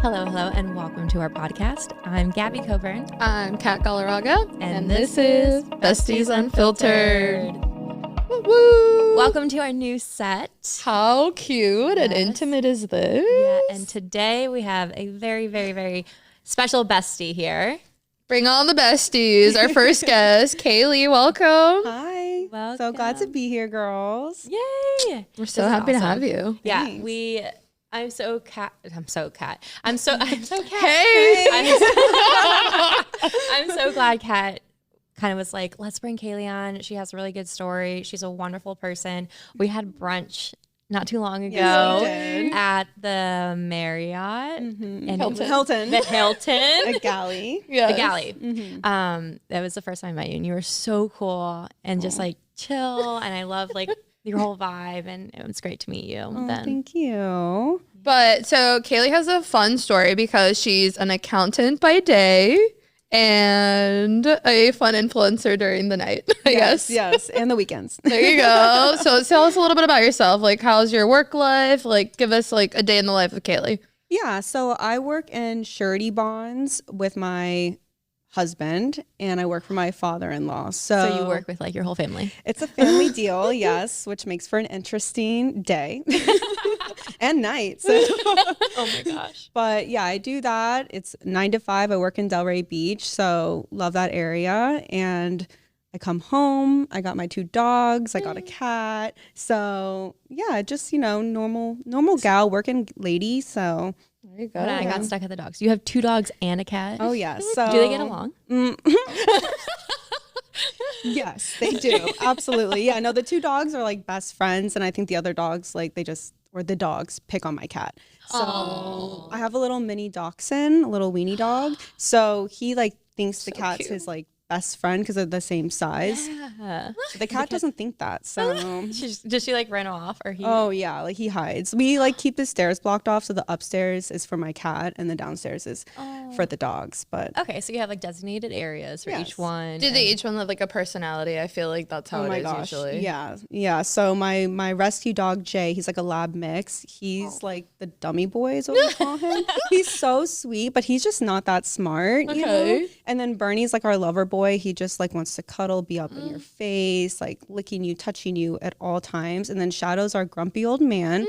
Hello, and welcome to our podcast. I'm Gaby Coburn. I'm Kat Galarraga, and this is Besties Unfiltered. Woo! Welcome to our new set. How cute and intimate is this? Yeah, and today we have a very, very, very special bestie here. Bring on the besties. Our first guest, Kailee, welcome. Hi. Welcome. So glad to be here, girls. Yay! We're so happy to have you. Yeah, Thanks. I'm so cat. Hey. I'm so glad Kat kind of was like, let's bring Kailee on. She has a really good story. She's a wonderful person. We had brunch not too long ago at the Marriott and Hilton. The Hilton. A galley. Yes. The galley. Mm-hmm. That was the first time I met you, and you were so cool and just like chill. And I love like your whole vibe, and it was great to meet you. Oh, then. thank you. But so Kailee has a fun story because she's an accountant by day and a fun influencer during the night, I guess. Yes, and the weekends. There you go. So tell us a little bit about yourself. Like, how's your work life? Like, give us like a day in the life of Kailee. Yeah, so I work in surety bonds with my husband, and I work for my father-in-law. So you work with like your whole family. It's a family deal, yes, which makes for an interesting day and night. So. Oh my gosh. But yeah, I do that. It's 9 to 5. I work in Delray Beach, so love that area. And I come home. I got my 2 dogs. I got a cat. So yeah, just normal gal, working lady. So There you go. I got stuck at the dogs. You have 2 dogs and a cat. oh yes. So Do they get along? Yes, they do. Absolutely. Yeah. No, the 2 dogs are like best friends, and I think the other dogs the dogs pick on my cat. So I have a little mini dachshund, a little weenie dog. So he like thinks the cat's his like best friend because they're the same size. Yeah. The cat doesn't think that. So Does she like run off or he? oh yeah, like he hides. We like keep the stairs blocked off, so the upstairs is for my cat and the downstairs is for the dogs. But Okay, so you have like designated areas for each Yes. one. Did they each one have like a personality? I feel like that's how oh it my is gosh, usually. yeah. So my rescue dog Jay, he's like a lab mix. He's like the dummy boy is what we call him. He's so sweet, but he's just not that smart. You know? Okay. And then Bernie's like our lover boy. He just like wants to cuddle, be up in your face, like licking you, touching you at all times. And then Shadow's our grumpy old man.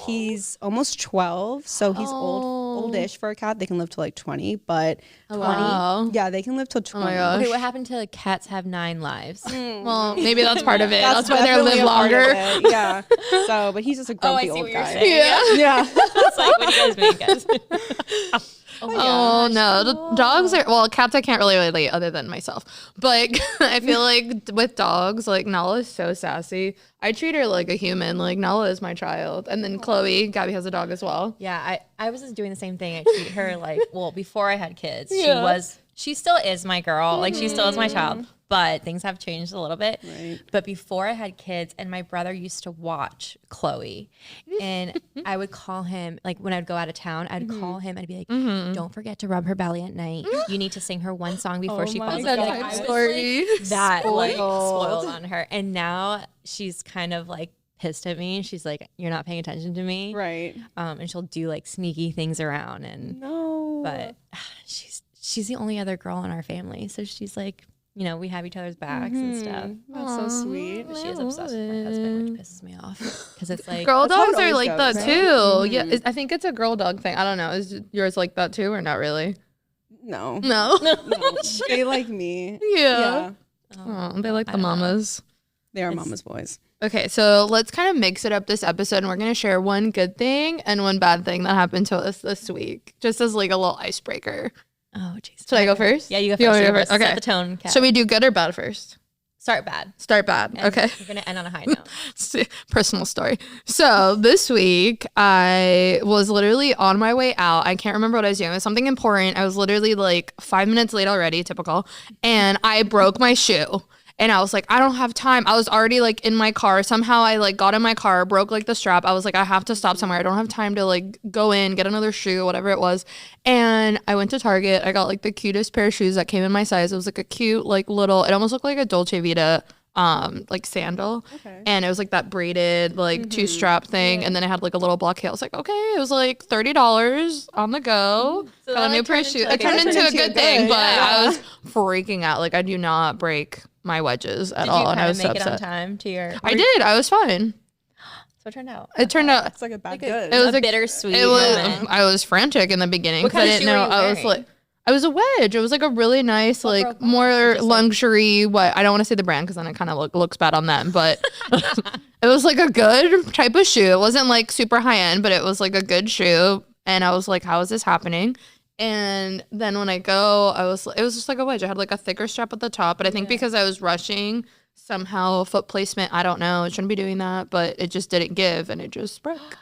He's almost 12, so he's oldish for a cat. They can live to like 20, but 20. Wow. yeah, they can live till 20. my gosh. Okay, what happened to cats have 9 lives? Well, maybe that's part of it. That's why they definitely live a part of longer. it, yeah. So, but he's just a grumpy old guy. Yeah. Yeah. It's like, what do you guys mean, guys? Oh no, the dogs are, well, cats I can't really relate other than myself, but I feel like with dogs, like Nala is so sassy. I treat her like a human. Like Nala is my child, and then Chloe, Gabby has a dog as well. Yeah, I was just doing the same thing. I treat her like, well, before I had kids, she still is my girl. Like she still is my child, but things have changed a little bit. Right. But before I had kids, and my brother used to watch Chloe, and I would call him, like when I'd go out of town, I'd call him and I'd be like, don't forget to rub her belly at night. You need to sing her one song before she falls asleep. Like, I was Story. that like Spoiled. spoiled on her. And now she's kind of like pissed at me. She's like, you're not paying attention to me. Right. And she'll do like sneaky things around, and No. but she's the only other girl in our family, so she's like, we have each other's backs and stuff. That's so sweet. But she is obsessed with my husband, which pisses me off because it's like, Girl That's how it dogs are always like goes, that right? too. Yeah, I think it's a girl dog thing. I don't know. Is yours like that too, or not really? No. No. No. They like me. Yeah. Yeah. Oh, they like the mamas. They are mama's boys. Okay, so let's kind of mix it up this episode, and we're going to share one good thing and one bad thing that happened to us this week, just as like a little icebreaker. oh jeez. Should I go first? Yeah, you go You first. want me to You go go first? first. Okay. Set the tone, Kat. Should we do good or bad first? Start bad. Start bad. And Okay. We're gonna end on a high note. Personal story. So this week I was literally on my way out. I can't remember what I was doing. It was something important. I was literally like 5 minutes late already, typical. And I broke my shoe. And I was like, I don't have time. I was already like in my car. Somehow I like got in my car, broke like the strap. I was like, I have to stop somewhere. I don't have time to like go in, get another shoe, whatever it was. And I went to Target. I got like the cutest pair of shoes that came in my size. It was like a cute, like little, it almost looked like a Dolce Vita like sandal. Okay. And it was like that braided like 2-strap thing, and then it had like a little block heel. I was like, okay, it was like $30 on the go. So Got that, a new like, pair of turned shoes. into, It like, turned a into a good good thing, but yeah. I was freaking out. Like I do not break my wedges at Did all, you and I kind was of so make it on upset. time to your? I did. I was fine. So it turned out. It turned out. It's like a bad Like a- good. It was a bittersweet It was. moment. I was frantic in the beginning What because I kind of didn't shoe know. were you I was wearing? like, I was a wedge. It was like a really nice, What like broke off? more Just, like- luxury. What I don't want to say the brand because then it kind of looks bad on them. But it was like a good type of shoe. It wasn't like super high end, but it was like a good shoe. And I was like, how is this happening? And then when I go, it was just like a wedge. I had like a thicker strap at the top, but I think because I was rushing, somehow foot placement, I don't know, it shouldn't be doing that, but it just didn't give and it just broke.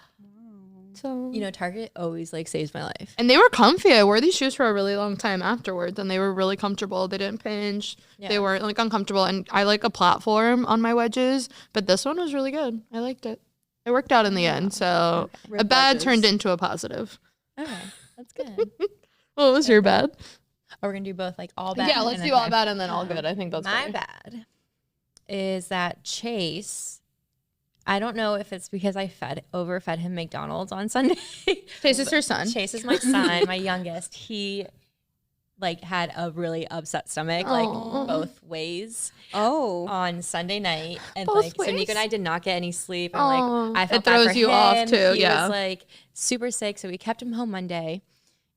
So You know, Target always like saves my life. and they were comfy. I wore these shoes for a really long time afterwards, and they were really comfortable. They didn't pinch. Yeah. They weren't like uncomfortable. And I like a platform on my wedges, but this one was really good. I liked it. It worked out in the end. So a Rib bad wedges. turned into a positive. Okay, that's good. What was your bad? Are we gonna do both, like all bad? Yeah, let's and do then all bad and then all good. I think that's my better. bad is that Chase. I don't know if it's because I overfed him McDonald's on Sunday. Chase is your son. Chase is my son, my youngest. He like had a really upset stomach, Aw. like both ways Oh. on Sunday night, and Both like so Nico ways? and I did not get any sleep. And Aw. like I felt It bad throws for you him. off, too, He yeah. was like super sick, so we kept him home Monday,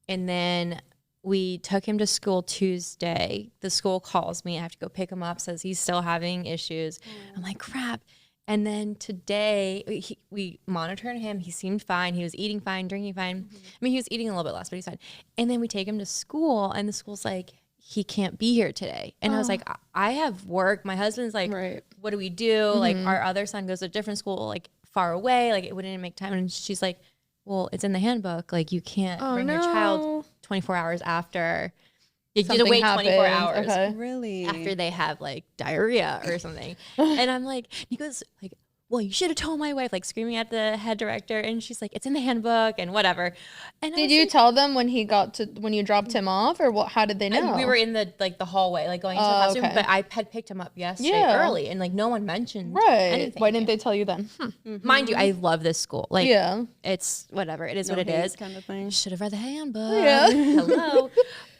and then we took him to school Tuesday. The school calls me. I have to go pick him up. Says he's still having issues. I'm like, crap. And then today we monitored him. He seemed fine. He was eating fine, drinking fine. I mean, he was eating a little bit less, but he's fine. And then we take him to school, and the school's like, he can't be here today. And I was like, I have work. My husband's like, Right. what do we do? Like, our other son goes to a different school, like far away. Like, it wouldn't make time. And she's like, well, it's in the handbook. Like, you can't bring your child 24 hours after. You need to Something wait 24 happened. hours Okay. Really? after they have like diarrhea or something. And I'm like, he goes like, well, you should have told my wife, like screaming at the head director. And she's like, it's in the handbook and whatever. And I Did was you like, tell them when you dropped him off, or what? How did they know? we were in the hallway, like going into the Oh, classroom, okay. but I had picked him up yesterday Yeah. early, and like no one mentioned right. anything. Why didn't they tell you then? Mind you, I love this school. Like, Yeah. it's whatever. It is No what it hate is. kind of thing. Should have read the handbook. Yeah. Hello.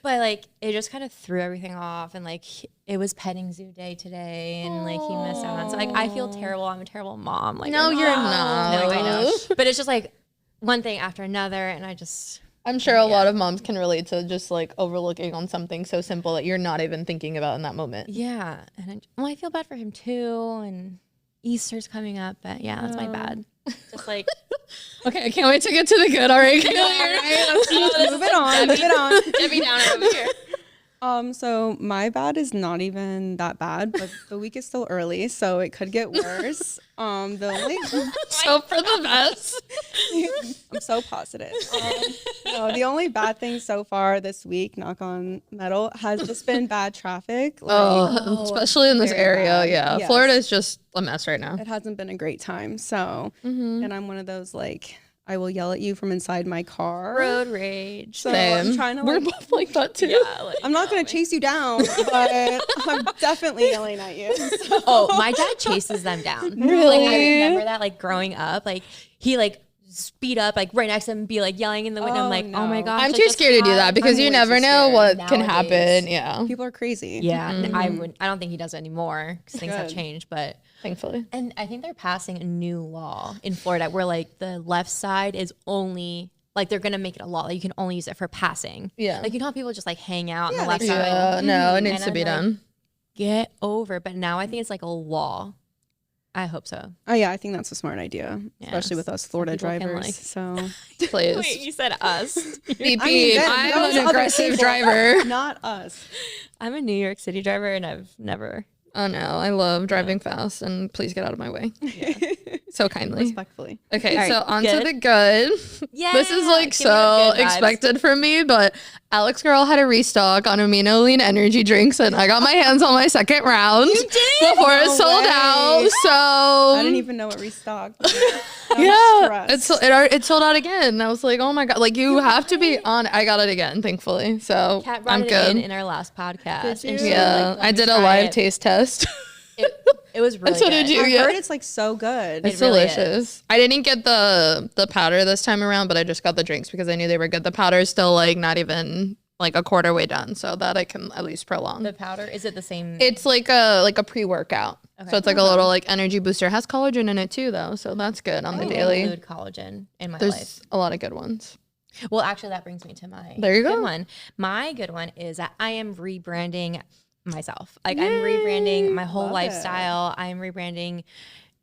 But like it just kind of threw everything off, and like it was petting zoo day today, and like he missed out on. So like I feel terrible. I'm a terrible mom. Like No, you're not. No, I know. But it's just like one thing after another, and I just I'm sure a lot of moms can relate to just like overlooking on something so simple that you're not even thinking about in that moment. yeah. And I feel bad for him too. And Easter's coming up, but yeah, that's my bad. Just like Okay, I can't wait to get to the good. All right. Move it on. Move it on. Debbie Downer over here. So my bad is not even that bad, but the week is still early, so it could get worse. The only So for the best. I'm so positive. No, the only bad thing so far this week, knock on metal, has just been bad traffic. Like, Oh, especially in this very area. bad. Yeah. Yes. Florida is just a mess right now. it hasn't been a great time. So, and I'm one of those like I will yell at you from inside my car. Road rage. So Same. I'm trying to We're like, both like that too. Yeah, like, I'm not gonna chase you down, but I'm definitely yelling at you. So. oh, my dad chases them down. Really? Like I remember that like growing up, like he like speed up like right next to him and be like yelling in the window. Oh, I'm like, oh my no. gosh. I'm like, too just scared to do have- that because I'm you way never too know scared what can nowadays. happen. Yeah. People are crazy. Yeah, and I don't think he does it anymore because things have Good. changed. But Thankfully. and I think they're passing a new law in Florida where like the left side is only like they're gonna make it a law that you can only use it for passing. Yeah. like you know how people just like hang out on Yeah, the left they side. Yeah. No, it needs And to I'm be like, done. Get over. But now I think it's like a law. I hope so. Oh yeah, I think that's a smart idea, Yeah. especially with us Florida people can, drivers. like- So Please. Wait, you said us. Beep, I mean, beep. that- I'm those an other aggressive people, driver. not us. I'm a New York City driver, and I've never. Oh no, I love driving fast, and please get out of my way. So kindly. Respectfully. Okay, All right, so on to good. the good. Yeah, This is like give me the so good vibes. expected from me, but Alex Girl had a restock on amino lean energy drinks, and I got my hands on my second round before it No sold way. out. So I didn't even know it restocked. yeah, it sold out again. I was like, oh my god, like you have to be on. I got it again, thankfully. So Kat brought I'm it good. in our last podcast. Did and you? she was Yeah, like, let I me did a try live it. taste test. It was really That's what I good. do. I Yeah. heard it's like so good. It's really delicious. I didn't get the powder this time around, but I just got the drinks because I knew they were good. The powder is still like not even like a quarter way done, so that I can at least prolong. The powder, is it the same? It's like a pre-workout. Okay. So it's like a little like energy booster. It has collagen in it too though, so that's good on the daily. Include collagen in my There's life. a lot of good ones. Well, actually, that brings me to my There you go. good one. My good one is that I am rebranding myself. Like I'm rebranding my whole Love it. lifestyle. I'm rebranding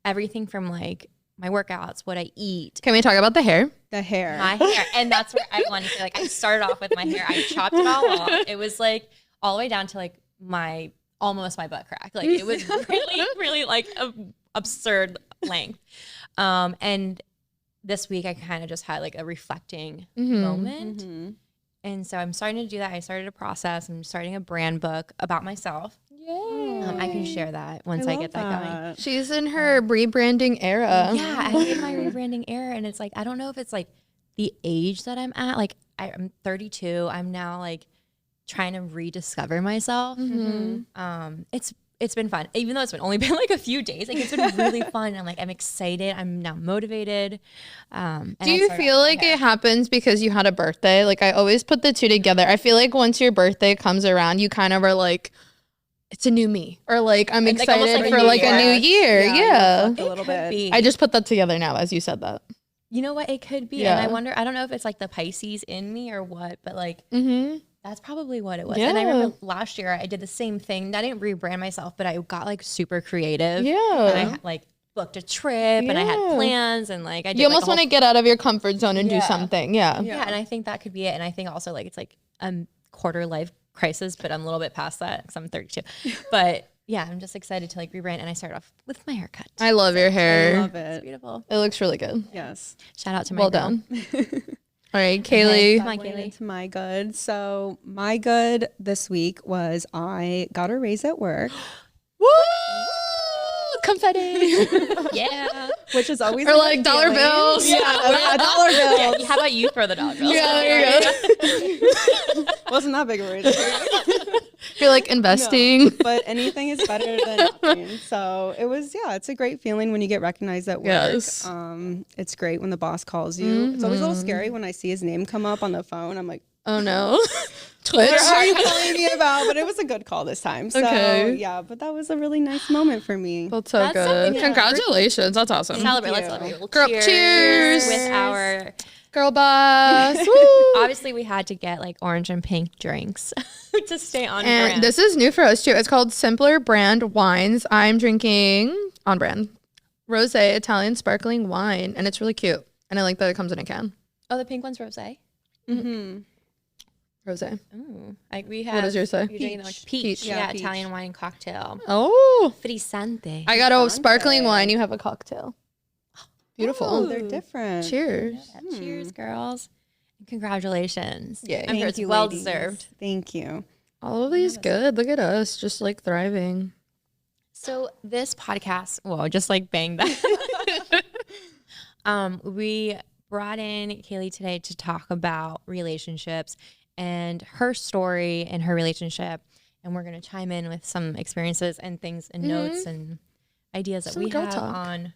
everything from like my workouts, what I eat, Can we talk about the hair? The hair. my hair. And that's where I wanted to like, I started off with my hair. I chopped it all off. It was like all the way down to like almost my butt crack. Like it was really, really like a absurd length. And this week I kind of just had like a reflecting moment. Mhm. And so I'm starting to do that. I started a process. I'm starting a brand book about myself. I can share that once I get that going. She's in her rebranding era. Yeah, I'm in my rebranding era, and it's like I don't know if it's like the age that I'm at. Like I'm 32. I'm now like trying to rediscover myself. It's been fun, even though it's only been like a few days. Like it's been really fun. I'm like I'm excited. I'm now motivated. Do you feel like it happens because you had a birthday? Like I always put the two together. I feel like once your birthday comes around, you kind of are like, it's a new me, or like I'm It's like almost excited like a for new like a new year. Yeah. A little bit. Be. I just put that together now as you said that. You know what? It could be. Yeah. And I wonder, I don't know if it's like the Pisces in me or what, but like that's probably what it was. Yeah. And I remember last year I did the same thing. I didn't rebrand myself, but I got like super creative. Yeah. And I like booked a trip and I had plans and like I did You almost want to get out of your comfort zone and do Yeah. something. Yeah. Yeah. And I think that could be it. And I think also like it's like a quarter life crisis, but I'm a little bit past that because I'm 32. But yeah, I'm just excited to like rebrand. And I started off with my haircut. I love your I hair. love It's it. beautiful. It looks really good. Yes. Shout out to my Well girl. done. All right, Kaylee. Come on, Going Kaylee. into my good. So my good this week was I got a raise at work, Woo! Confetti. Yeah. which is always Or a like good dollar feeling. bills. Yeah, dollar bills. Yeah, how about you throw the dollar bills? Yeah, there you go. Wasn't that big a raise. You're like investing. But anything is better than nothing. So it was, it's a great feeling when you get recognized at work. Yes. It's great when the boss calls you. It's always a little scary when I see his name come up on the phone. I'm like, Oh no. Twitch. what are you calling me about? But it was a good call this time. So Okay. yeah, but that was a really nice moment for me. That's so That's good. something- Congratulations. That's awesome. Celebrate. you. Let's celebrate. Well, Girl, cheers. with our. Girl boss. Woo. Obviously, we had to get like orange and pink drinks to stay on And brand. this is new for us too. It's called Simpler Brand Wines. I'm drinking on brand rosé Italian sparkling wine, and it's really cute. And I like that it comes in a can. Oh, the pink one's rosé. Mm-hmm. Rosé. Ooh, like we have. What does yours say? You're drinking, like, Peach. peach. Yeah, Yeah, peach. Italian wine and cocktail. Oh, Frizzante. I got a Frizzante. sparkling wine. You have a cocktail. Beautiful. Oh, they're different. Cheers. Cheers, girls. Congratulations. Yay. I'm sure it's well deserved. Thank you. All of these good. Look at us, just like thriving. So this podcast, whoa, just like bang that. We brought in Kaylee today to talk about relationships and her story and her relationship. And we're going to chime in with some experiences and things and notes and ideas that Some we girl have talk. on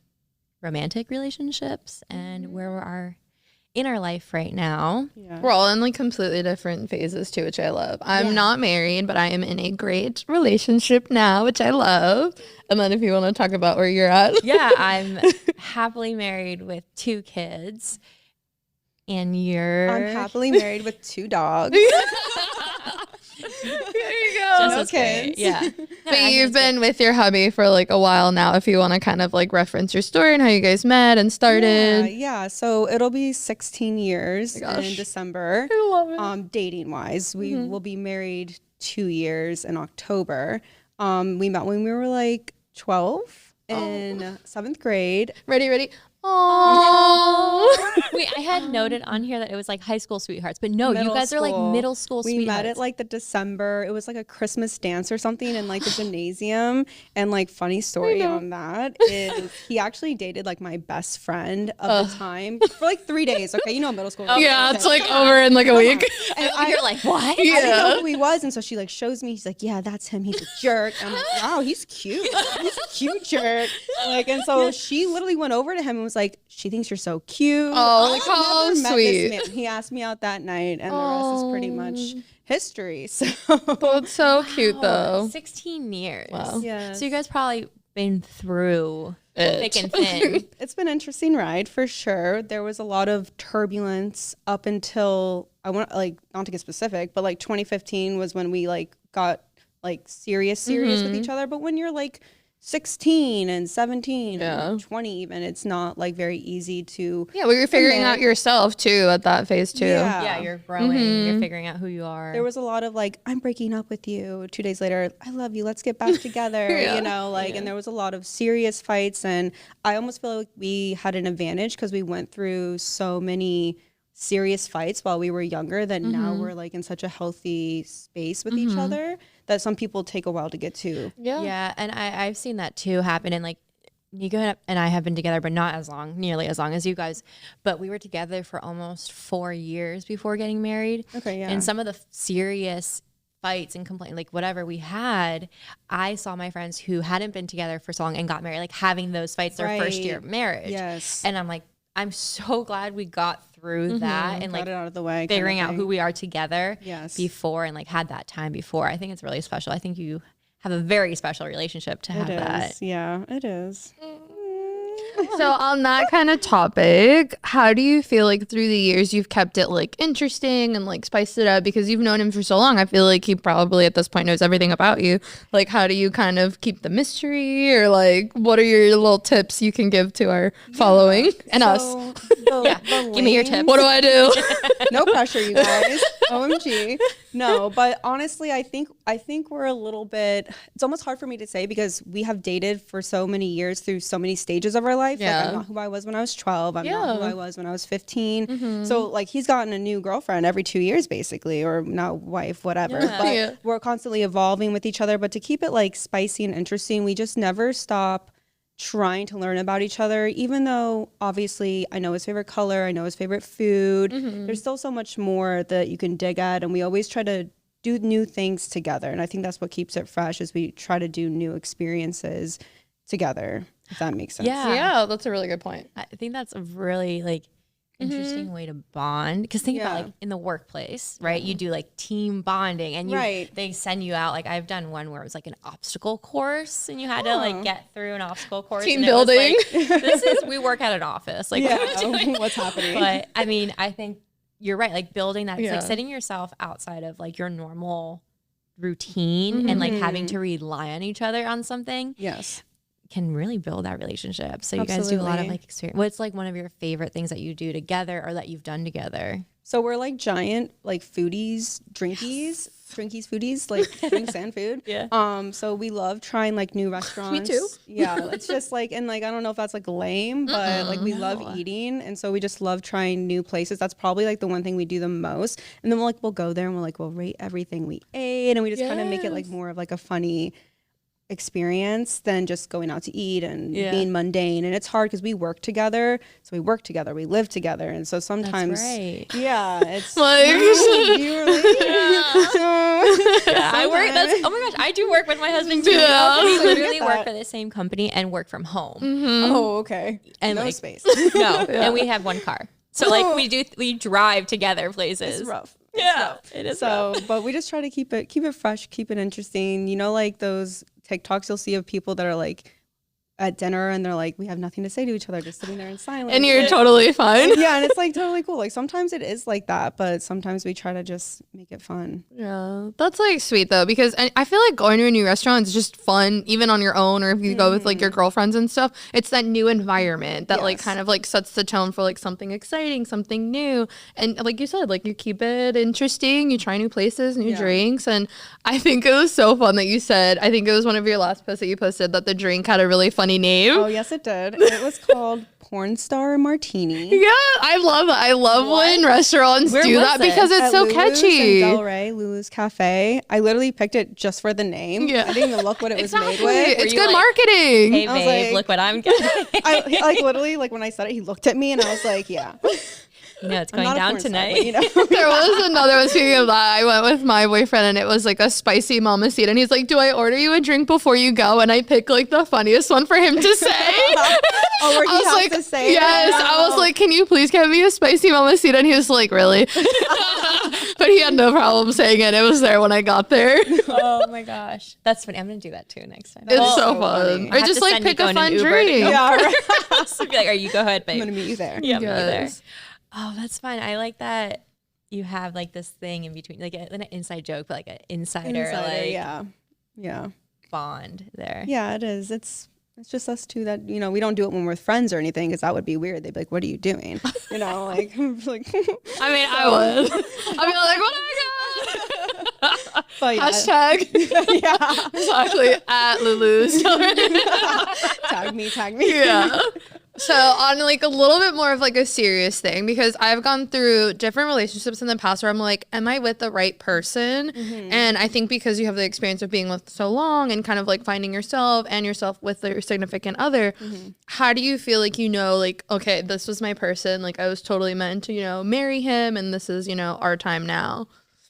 romantic relationships and where we are in our life right now. Yeah. We're all in like completely different phases too, which I love. I'm Yeah. not married, but I am in a great relationship now, which I love. And then if you want to talk about where you're at. Yeah, I'm happily married with 2 kids. And you're I'm happily married with 2 dogs. There you go. just No as great. kids. Yeah. But you've been with your hubby for like a while now. If you want to kind of like reference your story and how you guys met and started. Yeah. So it'll be 16 years gosh. in December. I love it. Dating wise, we will be married 2 years in October. We met when we were like 12 in 7th grade. Ready? Oh. Wait, I had noted on here that it was like high school sweethearts, but no, you Middle guys are like school. middle school We sweethearts. met at like the December. It was like a Christmas dance or something in like the gymnasium. And like funny story on that is he actually dated like my best friend of the time for like 3 days. Okay, you know middle school. Yeah, it's like over in like a week. You're like, what? I didn't know who he was, and so she like shows me. He's like, yeah, that's him. He's a jerk. And I'm like, wow, he's cute. He's a cute jerk. Like, and so she literally went over to him and was like, she thinks you're so cute. Oh, like how sweet. This man. He asked me out that night, and the rest is pretty much history. So that's so cute though. 16 years. Wow. Yeah. So you guys probably been through thick and thin. It's been an interesting ride for sure. There was a lot of turbulence up until I want like not to get specific, but like 2015 was when we like got like serious with each other. But when you're like 16 and 17 and 20 even, it's not like very easy to well, you're figuring out yourself too at that phase too. Yeah, you're growing. You're figuring out who you are. There was a lot of like, I'm breaking up with you. 2 days later, I love you. Let's get back together. You know, like, and there was a lot of serious fights. And I almost feel like we had an advantage because we went through so many serious fights while we were younger that now we're like in such a healthy space with each other that some people take a while to get to. Yeah, and I've seen that too happen. And like Nico and I have been together, but not nearly as long as you guys. But we were together for almost 4 years before getting married. Okay, yeah. And some of the serious fights and complaints, like whatever we had, I saw my friends who hadn't been together for so long and got married, like having those fights their first year of marriage. Yes. And I'm like, I'm so glad we got through that and Got like it out of the way, figuring out who we are together Yes. before and like had that time before. I think it's really special. I think you have a very special relationship to have that. Yeah, it is. So on that kind of topic, how do you feel like through the years you've kept it like interesting and like spiced it up because you've known him for so long? I feel like he probably at this point knows everything about you. Like, how do you kind of keep the mystery, or like what are your little tips you can give to our following and us? Give me your tips. What do I do? No pressure, you guys. OMG. No, but honestly, I think we're a little bit, it's almost hard for me to say because we have dated for so many years through so many stages of our life. Yeah. Like, I'm not who I was when I was 12. I'm not who I was when I was 15. So like he's gotten a new girlfriend every 2 years basically, or now wife, whatever. But we're constantly evolving with each other. But to keep it like spicy and interesting, we just never stop trying to learn about each other, even though obviously I know his favorite color, I know his favorite food. There's still so much more that you can dig at, and we always try to do new things together. And I think that's what keeps it fresh, is we try to do new experiences together, if that makes sense. Yeah, that's a really good point. I think that's a really like interesting way to bond, because think about like in the workplace, right? You do like team bonding, and they send you out. Like I've done one where it was like an obstacle course, and you had to like get through an obstacle course. Team and building. It was like, this is, we work at an office. Like What's happening? But I mean, I think you're right. Like building that, it's like setting yourself outside of like your normal routine and like having to rely on each other on something. Yes. Can really build that relationship. So you guys do a lot of like experience. What's like one of your favorite things that you do together or that you've done together? So we're like giant like foodies, drinkies, foodies, like drinks and food. So we love trying like new restaurants. Me too. Yeah, it's just like, and like I don't know if that's like lame, but like we love eating, and so we just love trying new places. That's probably like the one thing we do the most. And then we'll go there and we'll rate everything we ate, and we just kind of make it like more of like a funny experience than just going out to eat and being mundane. And it's hard because we work together, we live together, and so sometimes it's like I work, that's, oh my gosh, I do work with my husband too. We literally work for the same company and work from home. Oh, okay. And no like, space. No, and we have one car, so like we drive together places. It's rough. It is so rough. But we just try to keep it fresh, keep it interesting. You know, like those TikToks you'll see of people that are like at dinner and they're like, we have nothing to say to each other, just sitting there in silence. And you're totally fine. Yeah, and it's like totally cool. Like sometimes it is like that, but sometimes we try to just make it fun. Yeah, that's like sweet though, because I feel like going to a new restaurant is just fun, even on your own, or if you go with like your girlfriends and stuff. It's that new environment that like kind of like sets the tone for like something exciting, something new. And like you said, like you keep it interesting, you try new places, new drinks. And I think it was so fun that you said, I think it was one of your last posts that you posted, that the drink had a really funny name. Oh yes, it did. It was called Porn Star Martini. Yeah, I love that. I love when restaurants do that because it's so Lulu's catchy. in Del Rey, Lulu's Cafe. I literally picked it just for the name. Yeah. I didn't even look what it was made with. It's good marketing. Hey I was babe, like- look what I'm getting. I like literally like when I said it, he looked at me and I was like, yeah. it's going down tonight. Star, you know? There was another one. Speaking of that, I went with my boyfriend and it was like a spicy mamacita. And he's like, do I order you a drink before you go? And I picked like the funniest one for him to say. Where he has to say yes. it? I was like, can you please get me a spicy mamacita? And he was like, really? But he had no problem saying it. It was there when I got there. Oh my gosh. That's funny. I'm going to do that too next time. It's so fun. Or just like pick a fun drink. Yeah, right. So be like, you go ahead, babe. I'm going to meet you there. Yeah, meet you there. Oh, that's fun. I like that you have like this thing in between, like an inside joke, but like an insider like yeah bond there. Yeah, it is. It's just us two that, you know, we don't do it when we're with friends or anything because that would be weird. They'd be like, what are you doing? You know, like, I mean, I would. I'd be like, what do I got? But yeah. Hashtag. Yeah. Exactly. At Lulu's. Tag me. Yeah. So on like a little bit more of like a serious thing, because I've gone through different relationships in the past where I'm like, am I with the right person? And I think because you have the experience of being with so long and kind of like finding yourself and yourself with your significant other, how do you feel like, you know, like, okay, this was my person, like I was totally meant to, you know, marry him and this is, you know, our time now?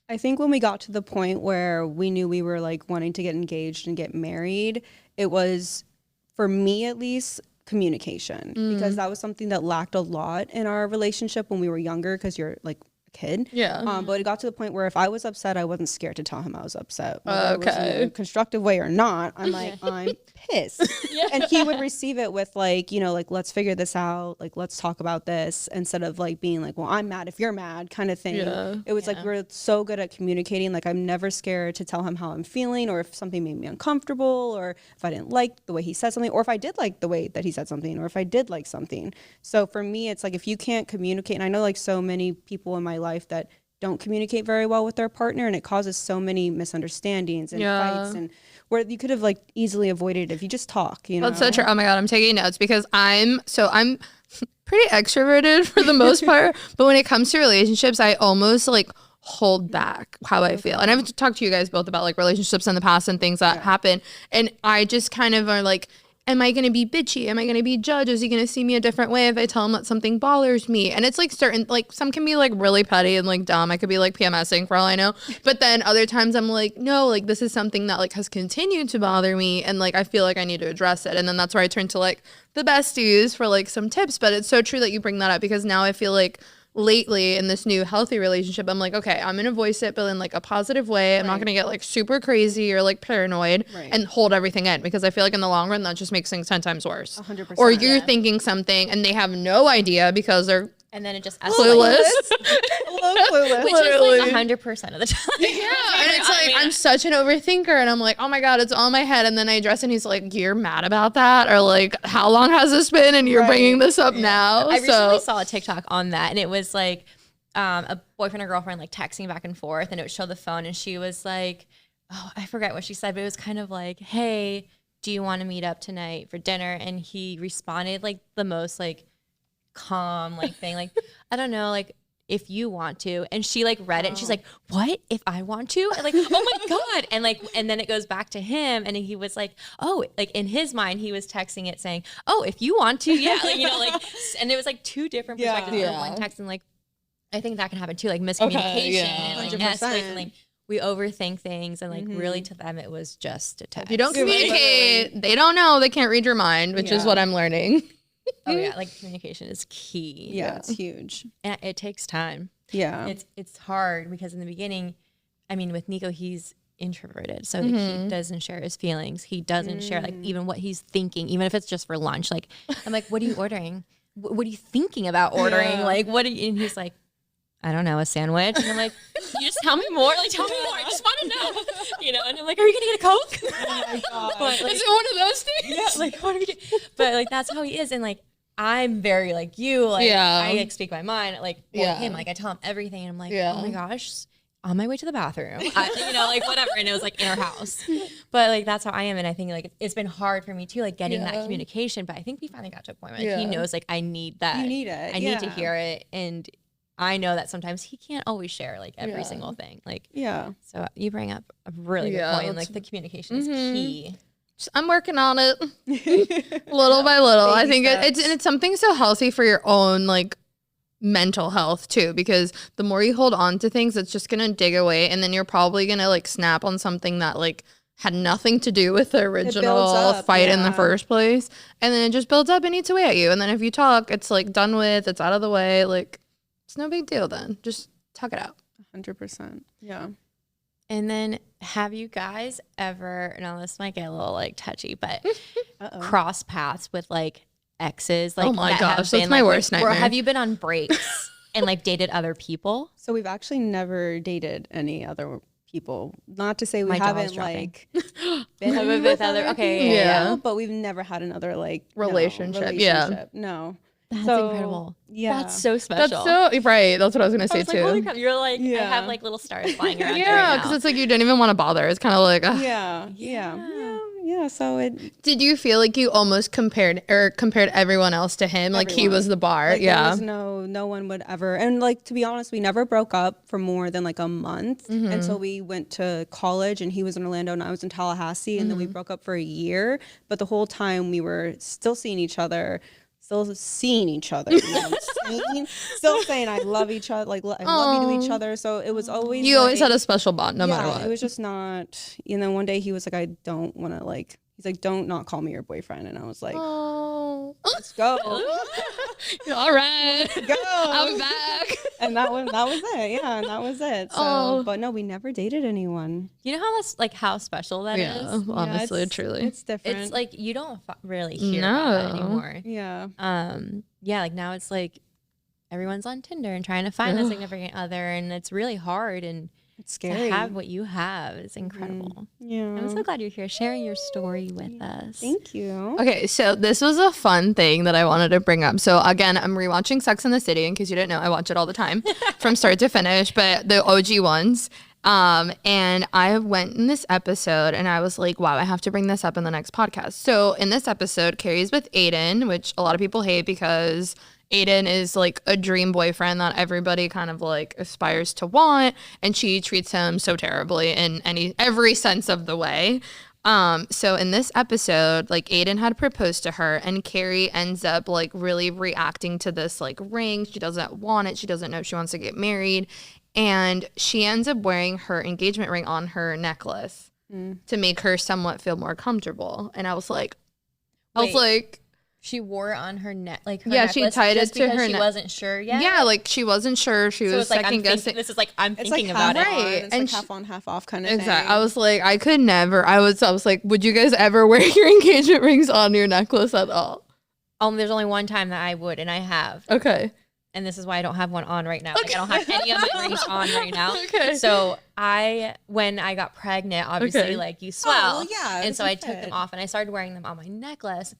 I think when we got to the point where we knew we were like wanting to get engaged and get married, it was, for me at least, communication, because that was something that lacked a lot in our relationship when we were younger, because you're like a kid. But it got to the point where if I was upset, I wasn't scared to tell him I was upset, whether it was in a constructive way or not. I'm like, I'm pissed. And he would receive it with like, you know, like, let's figure this out, like, let's talk about this, instead of like being like, well, I'm mad if you're mad kind of thing. It was like, we're so good at communicating. Like, I'm never scared to tell him how I'm feeling, or if something made me uncomfortable, or if I didn't like the way he said something, or if I did like the way that he said something, or if I did like something. So for me, it's like, if you can't communicate, and I know like so many people in my life that don't communicate very well with their partner, and it causes so many misunderstandings and fights, and where you could have like easily avoided it if you just talk, you know. That's so true. Oh my God, I'm taking notes because I'm pretty extroverted for the most part, but when it comes to relationships, I almost like hold back how I feel. And I've talked to you guys both about like relationships in the past and things that happen, and I just kind of are like, am I going to be bitchy? Am I going to be judged? Is he going to see me a different way if I tell him that something bothers me? And it's like certain, like some can be like really petty and like dumb. I could be like PMSing for all I know. But then other times I'm like, no, like this is something that like has continued to bother me. And like, I feel like I need to address it. And then that's where I turn to like the besties for like some tips. But it's so true that you bring that up, because now I feel like lately in this new healthy relationship, I'm like, okay, I'm gonna voice it, but in like a positive way. I'm not gonna get like super crazy or like paranoid and hold everything in, because I feel like in the long run that just makes things 10 times worse. 100%. Or you're thinking something and they have no idea because they're and then it just clueless. Clueless. Which is like 100% of the time. Yeah, and it's like, I'm such an overthinker, and I'm like, oh my God, it's all in my head. And then I address it, and he's like, you're mad about that? Or like, how long has this been? And you're bringing this up now. I recently saw a TikTok on that, and it was like a boyfriend or girlfriend like texting back and forth, and it would show the phone, and she was like, oh, I forget what she said, but it was kind of like, hey, do you want to meet up tonight for dinner? And he responded like the most like calm like thing, like, I don't know, like, if you want to. And she like read it, and she's like, what, if I want to? And like, oh my God. And like, and then it goes back to him, and he was like, oh, like in his mind he was texting it saying, oh, if you want to, yeah, like, you know, like, and it was like two different perspectives of one text. And like, I think that can happen too, like miscommunication, and like escalation, like we overthink things, and like really to them it was just a text. If you don't communicate, they don't know, they can't read your mind, which is what I'm learning. Oh yeah, like communication is key. Yeah, it's huge. And it takes time. Yeah. It's hard, because in the beginning, I mean, with Nico, he's introverted, so like, he doesn't share his feelings. He doesn't share like even what he's thinking, even if it's just for lunch. Like, I'm like, what are you ordering? What are you thinking about ordering? Like, what are you? And he's like, I don't know, a sandwich. And I'm like, can you just tell me more? Like, tell me more. I just want to know. You know, and I'm like, are you going to get a Coke? Oh my God. But, like, is it one of those things? yeah, like, what are we doing? But like, that's how he is. And like, I'm very like you. Like, I like speak my mind. Like, him, like, I tell him everything. And I'm like, oh my gosh, on my way to the bathroom. You know, like, whatever. And it was like in our house. But like, that's how I am. And I think like, it's been hard for me too, like getting that communication. But I think we finally got to a point where like, he knows like, I need that. You need it. I need to hear it. And I know that sometimes he can't always share like every single thing. Like, so you bring up a really good point. Like, the communication is key. I'm working on it little by little. I think it's something so healthy for your own like mental health too, because the more you hold on to things, it's just gonna dig away, and then you're probably gonna like snap on something that like had nothing to do with the original fight in the first place, and then it just builds up and eats away at you. And then if you talk, it's like done with, it's out of the way, like it's no big deal. Then just talk it out. 100%. Yeah. And then have you guys ever, now this might get a little like touchy, but cross paths with like exes? Like, oh my gosh, that's been, my like, worst nightmare. Or have you been on breaks and like dated other people? So we've actually never dated any other people. Not to say we My jaw's haven't dropping. like been with other okay, people, yeah. but we've never had another like relationship. No. That's So, incredible. Yeah. That's so special. That's so right. That's what I was gonna say Like, too. holy crap, you're like, I Yeah. have like little stars flying around. Yeah, right because now. it's like you don't even want to bother. It's kind of like, ugh. Yeah. So it Did you feel like you almost compared everyone else to him? Like he Everyone. was the bar? like, Yeah. there was no one would ever, and like to be honest, we never broke up for more than like a month. And so we went to college, and he was in Orlando and I was in Tallahassee, and then we broke up for a year. But the whole time we were still seeing each other. You know what I'm saying? Still saying I love each other, like I love you to each other. So it was always You always like- had a special bond, no matter what. It was just not, one day he was like, I don't want to like, he's like, don't not call me your boyfriend. And I was like, Oh, let's go. all right, Go. I'm back. And that was it. Yeah. And that was it. So, Oh. but no, we never dated anyone. You know how that's like how special that is. Yeah, honestly, truly. It's different. It's like you don't really hear about that No. anymore. yeah. Yeah, like now it's like everyone's on Tinder and trying to find a significant other, and it's really hard. And It's scary. to have what you have is incredible. Yeah. I'm so glad you're here sharing your story with us. Thank you. Okay, so this was a fun thing that I wanted to bring up. So again, I'm rewatching Sex and the City. In case you didn't know, I watch it all the time from start to finish, but the OG ones. And I went in this episode and I was like, wow, I have to bring this up in the next podcast. So in this episode, Carrie's with Aiden, which a lot of people hate because Aiden is like a dream boyfriend that everybody kind of like aspires to want, and she treats him so terribly in every sense of the way. So in this episode, like Aiden had proposed to her, and Carrie ends up like really reacting to this like ring. She doesn't want it. She doesn't know if she wants to get married. And she ends up wearing her engagement ring on her necklace to make her somewhat feel more comfortable. And I was like, She wore it on her neck, like her Yeah, she necklace, tied it just to because her she neck. wasn't sure yet. yeah, like she wasn't sure. She So was it's like second guessing. this is like I'm It's thinking like about half it. on. Right. It's And like she- half on, half off kind of Exactly. thing. I was like, I could never. I was like, would you guys ever wear your engagement rings on your necklace at all? There's only one time that I would, and I have, Okay. and this is why I don't have one on right now. Like I don't have any of my rings on right now. Okay. So when I got pregnant, obviously, Okay. like you swell, well, yeah, it and so I doesn't took fit. them off, and I started wearing them on my necklace.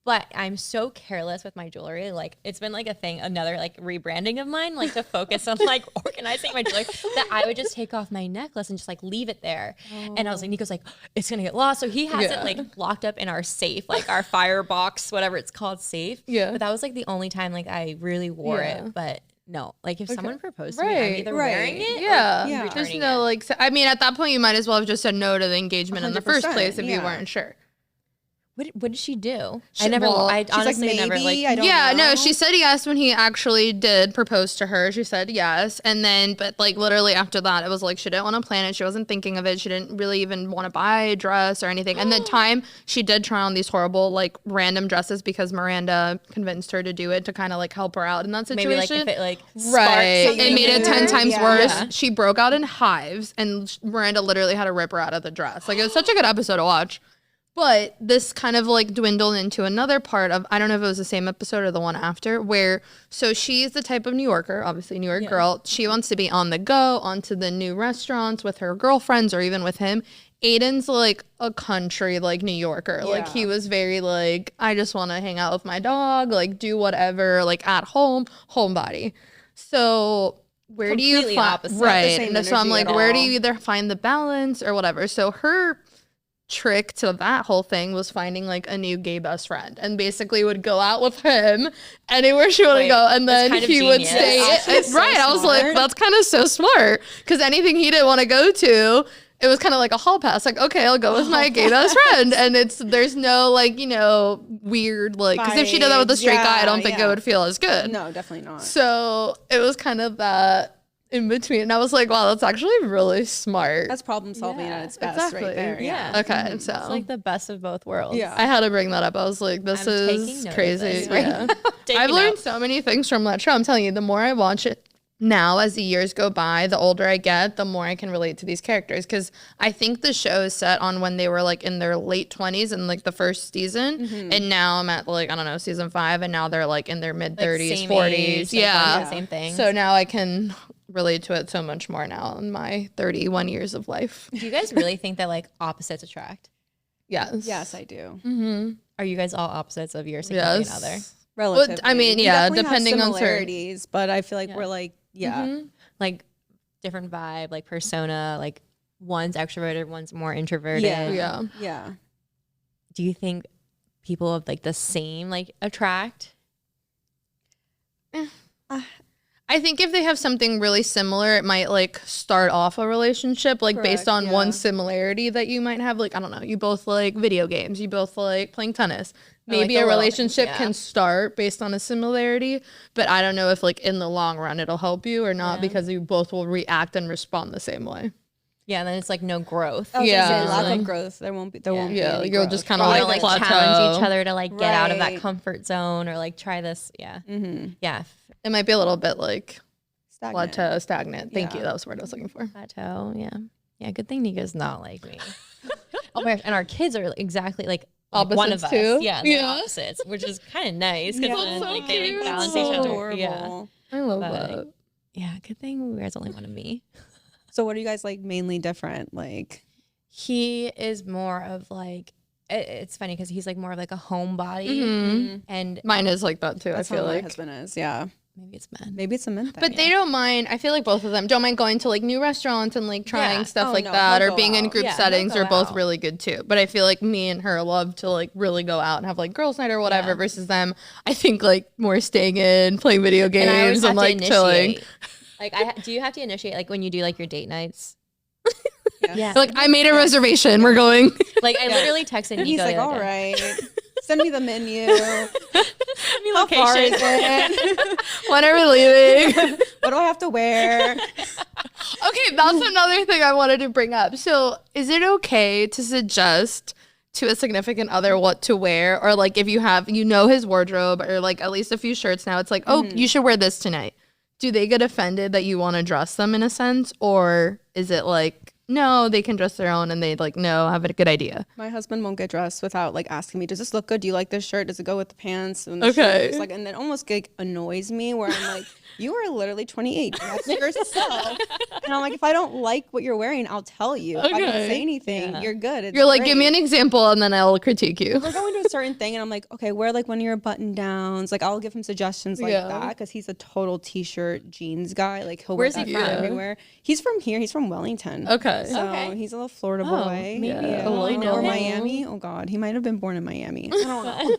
But I'm so careless with my jewelry. Like it's been like a thing, another like rebranding of mine, like to focus on like organizing my jewelry, that I would just take off my necklace and just like leave it there. And I was like, Nico's like, it's gonna get lost. So he has it like locked up in our safe, like our firebox, whatever it's called, safe. Yeah. But that was like the only time like I really wore Yeah. it. But no, like if someone proposed to me, I'm Right, either right. wearing it Yeah. or Yeah. There's returning no it. like, I mean, at that point, you might as well have just said no to the engagement in the first 100%, place if you yeah. weren't sure. What did she do? She- I never. well, I She's like, honestly maybe, never like. I don't Yeah, know. no, she said yes when he actually did propose to her. She said yes. And then, but like literally after that, it was like she didn't want to plan it. She wasn't thinking of it. She didn't really even want to buy a dress or anything. And the time she did try on these horrible, like random dresses because Miranda convinced her to do it to kind of like help her out in that situation. Maybe like if it like Right. sparks It made it 10 Yeah. times Yeah. worse. Yeah. She broke out in hives and Miranda literally had to rip her out of the dress. Like it was such a good episode to watch. But this kind of like dwindled into another part of, I don't know if it was the same episode or the one after, where, so she's the type of New Yorker, obviously New York girl. She wants to be on the go, onto the new restaurants with her girlfriends or even with him. Aiden's like a country like New Yorker. Like he was very like, I just want to hang out with my dog, like do whatever, like at home, homebody. So where do you Completely find, opposite. Not the right? same And so I'm energy like, at where do all. you either find the balance or whatever? So her trick to that whole thing was finding like a new gay best friend and basically would go out with him anywhere she wanted to Wait, go, and that's then kind of he would genius. stay That's actually so right. I was like, smart. that's kind of so smart, because anything he didn't want to go to, it was kind of like a hall pass. Like, okay, I'll go with my gay best friend. And there's no like, you know, weird, like, because if she did that with a straight guy, I don't think it would feel as good. No, definitely not. So it was kind of that in between. And I was like, wow, that's actually really smart. That's problem solving at its best exactly. right there. Yeah. Okay, so It's like the best of both worlds. Yeah. I had to bring that up. I was like, this I'm is taking note of crazy. this right Yeah. now. Taking I've learned note. so many things from that show. I'm telling you, the more I watch it now, as the years go by, the older I get, the more I can relate to these characters. Because I think the show is set on when they were like in their late 20s in like the first season. And now I'm at like, I don't know, season 5. And now they're like in their mid 30s, Same 40s. age, like, Yeah. learning the same thing. So now I can relate to it so much more now in my 31 years of life. Do you guys really think that like opposites attract? Yes. Yes, I do. Are you guys all opposites of your significant Yes. other? Relatively. I mean, We yeah, definitely have depending on certain. similarities, but I feel like we're like, Like different vibe, like persona, like one's extroverted, one's more introverted. Yeah. yeah. Do you think people of like the same like attract? I think if they have something really similar, it might like start off a relationship, like based Correct, on yeah. one similarity that you might have. Like, I don't know, you both like video games, you both like playing tennis. Maybe like a a little- relationship yeah. can start based on a similarity, but I don't know if like in the long run it'll help you or not because you both will react and respond the same way. Yeah, and then it's like no growth. I was gonna say, lack Yeah. of growth. There won't be. There won't be. Yeah, any you'll growth. just kind of You like don't like plateau. challenge each other to like get out of that Right. comfort zone or like try this. Yeah. Yeah. It might be a little bit like Stagnant. plateau, stagnant. Thank you. Yeah. That was the word I was looking for. Plateau. Yeah. Yeah. Good thing Nico's not like me. Oh my gosh. And our kids are exactly like one of Opposites us. too? Yeah. They're Yeah. opposites, which is kind of nice because Yeah. then That's so like, they cute. like, balance That's each so other. Adorable. Yeah. I love But- that. Yeah. Good thing you guys only wanted me. So what are you guys like mainly different? Like, He is more of like, it's funny because he's like more of like a homebody. Mhm. And Mine is like that too. that's I feel how my like. husband is. Yeah. maybe it's men. Maybe it's a men thing. But they don't mind. I feel like both of them don't mind going to like new restaurants and like trying Yeah. stuff Oh, like no, that he'll or go being in out. group Yeah, he'll settings go are both out. really good too. But I feel like me and her love to like really go out and have like girls' night or whatever Yeah. versus them. I think like more staying in, playing video And I always games and, have like to chilling. initiate. Like, do you have to initiate like when you do like your date nights? Yeah. Like I made a reservation. We're going. Like I literally texted And Nico. he's like, the all other day. right, send me the menu. Send me How far location. is it? When are we leaving? What do I have to wear? Okay, that's another thing I wanted to bring up. So, is it okay to suggest to a significant other what to wear? Or, like, if you have, you know, his wardrobe or, like, at least a few shirts now, it's like, oh, you should wear this tonight. Do they get offended that you want to dress them in a sense? Or is it like, no, they can dress their own and they, like, no, have a good idea? My husband won't get dressed without like asking me, does this look good? Do you like this shirt? Does it go with the pants? And the Okay. shoes? Like, and then almost like annoys me where I'm like, you are literally 28. That's yourself. And I'm like, if I don't like what you're wearing, I'll tell you. If I don't Okay. say anything, Yeah. you're good. It's You're like, give me great. an example and then I'll critique you. We're going to a certain thing, and I'm like, okay, wear like one of your button downs. Like, I'll give him suggestions like Yeah. that because he's a total t-shirt jeans guy. Like, he'll Where's wear he that from? everywhere. He's from here. He's from Wellington. Okay. So Okay. he's a little Florida Oh, boy. maybe. Yeah. Oh, I know Or him. Miami. Oh God, he might have been born in Miami. I don't know.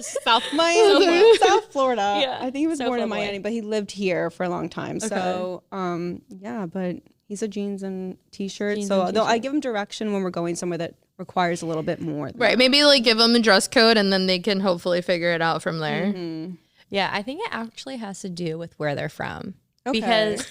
South Miami, South Florida. Yeah. I think he was South born in Florida boy. Miami, but he lived here for a long time. So, yeah, but he's a jeans and t-shirt. Jeans So and though I t-shirt. give him direction when we're going somewhere that requires a little bit more. than Right. Maybe like give them a dress code and then they can hopefully figure it out from there. Yeah, I think it actually has to do with where they're from. Okay. Because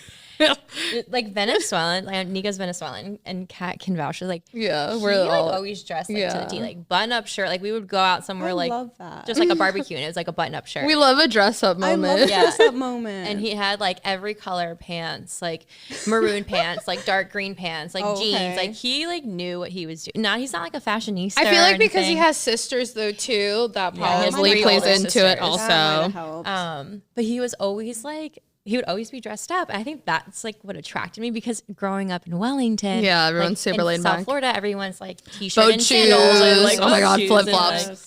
like Venezuelan, like Nico's Venezuelan and Kat can vouch. She's like, Yeah. he We're like all. always dressed like to Yeah. the T, like button up shirt. Like we would go out somewhere I like love that. just like a barbecue and it was like a button up shirt. We love a dress up I love moment. Yeah. that moment. And he had like every color pants, like maroon pants, like dark green pants, like Oh, jeans. okay. Like he like knew what he was doing. Now he's not like a fashionista. I feel or like because he anything. has sisters though too, that Yeah, he has probably three plays older into it sisters. That might have also. helped. But he was always like, he would always be dressed up. And I think that's like what attracted me because growing up in Wellington. Yeah, everyone's like, super in laid South back. Florida, everyone's like t-shirt Boat and sandals and like shoes. Oh my boat God, shoes and, flip-flops. like,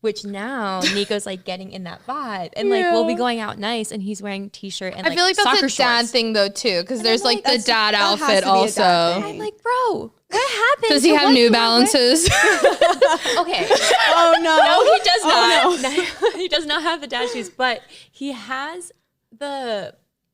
which now Nico's like getting in that vibe. And like we'll be Yeah. going out nice and he's wearing t-shirt and I feel like that's soccer a dad shorts. thing though too, because there's like the That's- dad that has to outfit be a dad also. thing. I'm like, bro, what happened? Does he to have what New you were Balances? wearing? Okay. Oh no. No, he does Oh, not. He does not have the dad shoes, but he has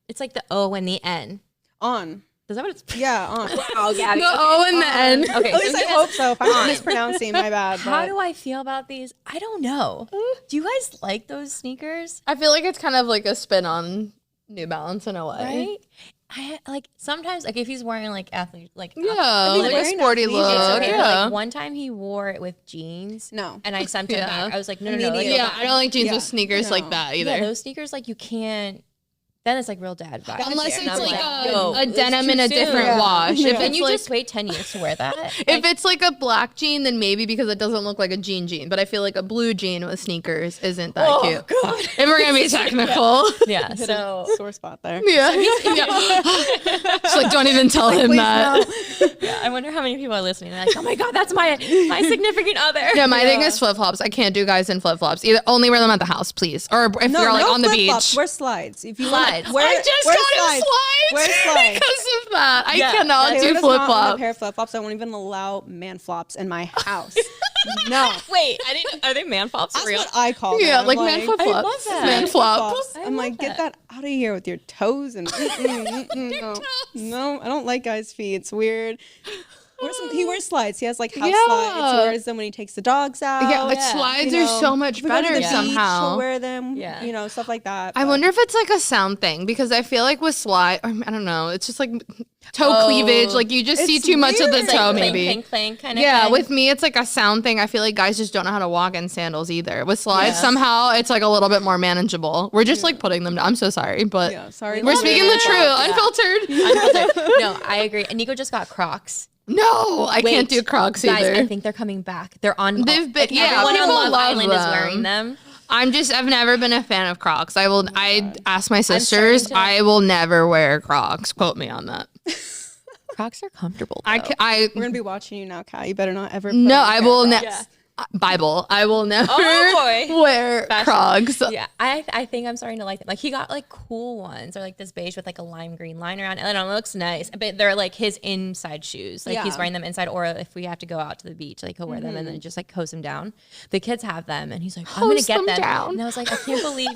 it's like the O and the N. On. Is that what it's? Yeah. On. Oh, Gabby. The O in the end. Okay, At least I hope so. If I'm mispronouncing, my bad. How but- do I feel about these? I don't know. Do you guys like those sneakers? I feel like it's kind of like a spin on New Balance in a way. Right? I like sometimes like if he's wearing like athlete like Yeah, I mean, like a wearing sporty athleisure, look. it's okay, but, Yeah. like one time he wore it with jeans. No. And I sent him Yeah. back. I was like, no. Like, Immediately. Yeah, I don't like jeans Yeah. with sneakers like No. that either. yeah, those sneakers like you can't. Then it's like real dad vibes. Unless And it's I'm like no, a it's denim too in a soon. different Yeah. wash. Yeah. If Can it's you like, just wait 10 years to wear that? if it's like a black jean, then maybe because it doesn't look like a jean, but I feel like a blue jean with sneakers isn't that cute. God. If we're gonna be technical. Yeah. Hit So a sore spot there. Yeah. It's like, don't even tell him Please that. no. yeah, I wonder how many people are listening. They're like, oh my God, that's my significant other. Yeah, my thing is flip flops. I can't do guys in flip flops. Either only wear them at the house, please, or if you're like on the flip-flops. beach. Wear slides. If you Slides. Want, wear, I just wear got him Wear slides slides. because of that. I Yeah, cannot Taylor do does flip not own a flops. pair of flip flops. I won't even allow man flops in my house. No. Wait, I didn't. Are they man flops That's for real? what I call Yeah, them. like man flip I love flops. that. Man flops. flops. I'm like, love get that out of here with your toes and no. No, I don't like guys' feet. It's weird. He wears slides. He has like house Yeah. slides. He wears them when he takes the dogs out. Yeah, like Yeah. slides You are know, so much if we go to better the beach, somehow. He'll wear them. Yeah. You know, stuff like that. I but- wonder if it's like a sound thing because I feel like with slide, I don't know. It's just like toe cleavage. Like you just see It's too much of the weird. toe, Like, maybe. clink, clink, kind of Yeah, thing. with me, it's like a sound thing. I feel like guys just don't know how to walk in sandals either. With slides, Yeah. somehow it's like a little bit more manageable. We're just like putting them down. I'm so sorry, but Yeah, sorry. we're love speaking it. the truth. Yeah. Unfiltered. No, I agree. And Nico just got Crocs. No, I can't Wait, do Crocs guys, either. I think they're coming back. They're on. They've been- like, yeah, everyone on people Love love Island is them. wearing them. I've never been a fan of Crocs. I asked my sisters. to- I will never wear Crocs. Quote me on that. Crocs are comfortable. I though. We're gonna be watching you now, Kat. You better not ever. no, put on a I pair will of never. Crocs. Bible. I will never Oh, boy. wear Fashion. Crocs. Yeah, I think I'm starting to like them. Like he got like cool ones, or like this beige with like a lime green line around. I don't know, it looks nice, but they're like his inside shoes. Like he's Yeah. wearing them inside, or if we have to go out to the beach, like he'll wear them and then just like hose them down. The kids have them, and he's like, I'm gonna Hose get them them. down? And I was like, I can't believe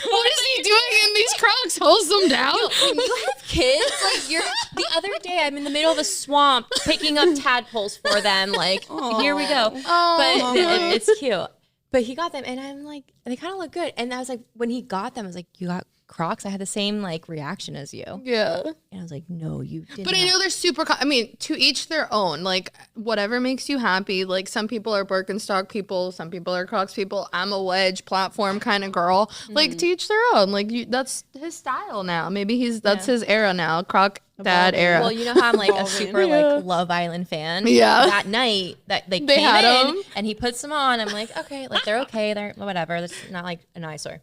What is he doing in these Crocs? Hose them down? when you have kids. Like you're the other day, I'm in the middle of the swamp picking up tadpoles for them. Like here we go. Oh, But it's cute. But he got them, and I'm like, they kind of look good. And I was like, when he got them, I was like, you got Crocs? I had the same like reaction as you. Yeah. And I was like, no, you didn't. But I know they're super. I mean, to each their own. Like whatever makes you happy. Like some people are Birkenstock people, some people are Crocs people. I'm a wedge platform kind of girl. Like to each their own. Like that's his style now. Maybe that's his era now. Croc dad era. Well, you know how I'm like a Evolving. super like Love Island fan. Yeah. That night that they They came had in 'em. and he puts them on, I'm like, okay, like they're okay, they're whatever. It's not like an eyesore.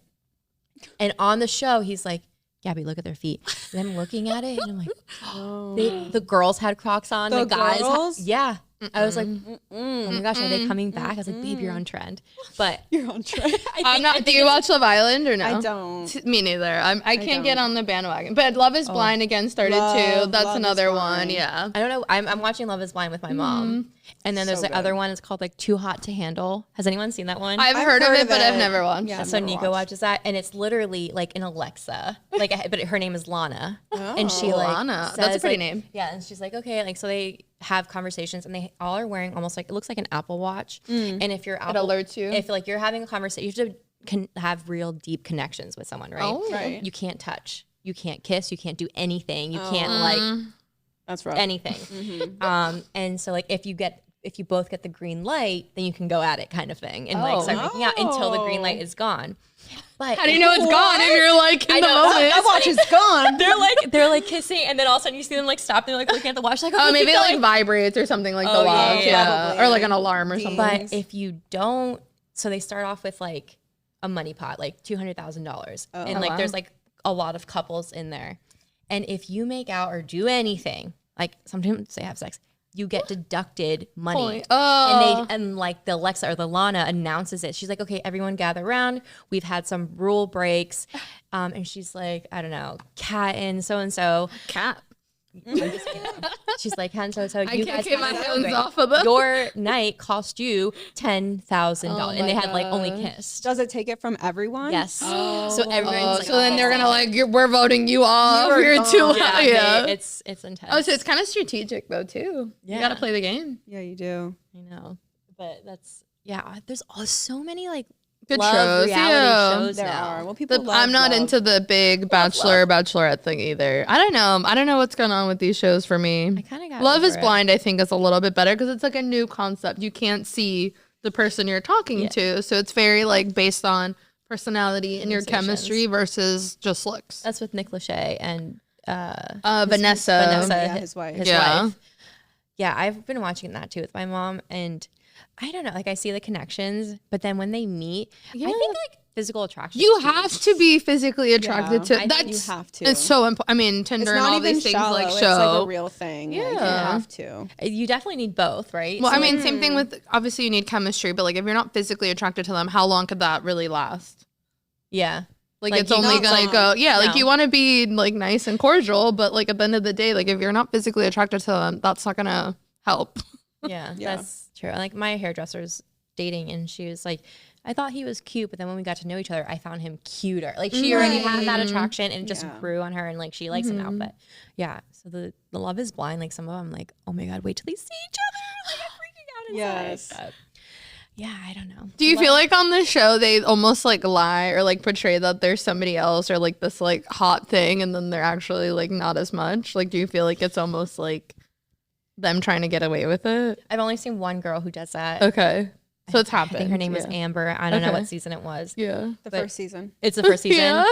And on the show, he's like, Gabby, look at their feet. And I'm looking at it and I'm like, the girls had Crocs on. The, The guys, girls? yeah. I was like, oh my gosh, are they coming back? I was like, babe, you're on trend. But You're on track. I'm not. Do you watch Love Island or no? I don't. Me neither. I can't get don't. on the bandwagon. But Love Is Blind again started too. Love That's Is another one. Blind. Yeah. I don't know. I'm watching Love Is Blind with my mom. And then there's So the other good. one. It's called like Too Hot to Handle. Has anyone seen that one? I've heard of it, but I've never watched. Yeah. So I've never Nico watched. watches that, and it's literally like an Alexa, but her name is Lana, and she Oh, like Lana. That's a says, pretty like- name. Yeah, and she's like, okay, like so they have conversations, and they all are wearing almost like it looks like an Apple Watch, and if you're Apple, alerts you? if like you're having a conversation, you have to have real deep connections with someone, right? Oh. Right. You can't touch, you can't kiss, you can't do anything, you can't like That's rough. anything, and so like if you both get the green light, then you can go at it kind of thing and like start making out until the green light is gone. But How do you know it's gone if you're like in the know. moment? That watch is gone. they're like kissing, and then all of a sudden you see them like stop. They're like looking at the watch, like Oh, maybe keep it like going. vibrates or something like the Oh, yeah, watch, yeah, probably. or like an alarm or something. But if you don't, so they start off with like a money pot, like $200,000, and like wow. there's like a lot of couples in there, and if you make out or do anything, like sometimes they have sex, you get deducted money. Oh. And like the Alexa or the Lana announces it. She's like, okay, everyone gather around. We've had some rule breaks. And she's like, I don't know, Kat and so. Cat. She's like, Hanso, so I you can't guys keep my had hands great. off of them. Your night cost you $10,000, and they my had like only gosh. kissed. Does it take it from everyone? Yes. So everyone's like, so then they're gonna like, we're voting you off. You're You're too loud. yeah, Yeah. it's intense. Oh, so it's kind of strategic though too. Yeah. You got to play the game. Yeah, you do. I know, but that's there's so many like Good love shows, reality yeah. shows There now. are. Well, people love I'm not love. into the big bachelorette thing either. I don't know. I don't know what's going on with these shows for me. I kind of got Love over is it. Blind, I think, is a little bit better because it's like a new concept. You can't see the person you're talking to. So it's very like based on personality and your chemistry versus just looks. That's with Nick Lachey and Vanessa. Yeah, his wife. His Yeah. wife. Yeah, I've been watching that too with my mom, and I don't know, like I see the connections, but then when they meet, I think like physical attraction. You have to be physically attracted to. I That's think you have to. It's so important. I mean, It's Tinder and not all even these things shallow. like It's show. like a real thing. Yeah, you Yeah. have to. You definitely need both, right? Well, So, I mean, same thing with obviously you need chemistry, but like if you're not physically attracted to them, how long could that really last? yeah. Like, Like, it's you only not gonna long. go, like No. you want to be like nice and cordial, but like at the end of the day, like if you're not physically attracted to them, that's not gonna help. Yeah, Yeah. that's true. Like my hairdresser's dating, and she was like, I thought he was cute, but then when we got to know each other, I found him cuter. Like she already had that attraction, and it just grew on her, and like she likes him now. But yeah, so the Love is Blind, like some of them, like, oh my god, wait till they see each other. Like I'm freaking out inside. Yes. But, yeah, I don't know. Do you feel like on the show they almost like lie or like portray that there's somebody else or like this like hot thing, and then they're actually like not as much? Like, do you feel like it's almost like them trying to get away with it? I've only seen one girl who does that. Okay, so it's I happened. think her name was yeah. Amber. I don't know Okay. what season it was. Yeah. The But- first season. It's the first season. Yeah.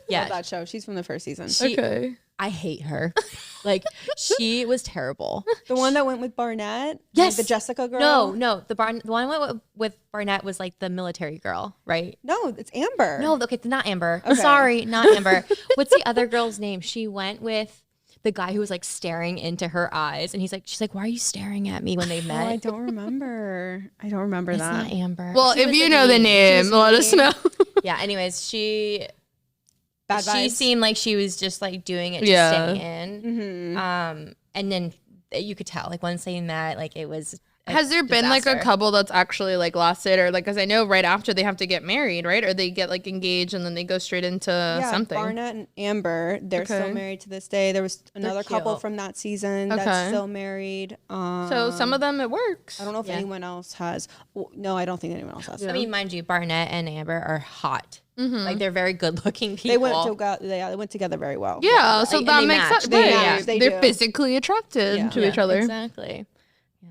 Yeah. Love that show. She's from the first season. She- Okay. I hate her. Like she was terrible. The one that went with Barnett. Yes. Like the Jessica girl. No, the one with Barnett was like the military girl, right? No, it's Amber. No, okay, it's not Amber. Okay. Sorry, not Amber. What's the other girl's name? She went with the guy who was like staring into her eyes, and she's like, why are you staring at me when they Oh, met? I don't remember. I don't remember It's that. not Amber. Well, She if was you the know the mean- name, let us know. Yeah. Anyways, she Bad vibes. seemed like she was just like doing it to Yeah. stay in. And then you could tell like once they met, like it was. a Has there been like a disaster. couple that's actually like lasted, or like, because I know right after they have to get married, right? Or they get like engaged and then they go straight into something. Barnett and Amber, they're Okay. still married to this day. There was another couple cute. from that season Okay. that's still married. So some of them it works. I don't know if anyone else has. Well, no, I don't think anyone else has. I mean, mind you, Barnett and Amber are hot. Like they're very good looking people. They went together very well. Yeah, so and that they makes match. sense. They Right. match. They They're do. physically attracted Yeah. to each other. Exactly. Yeah.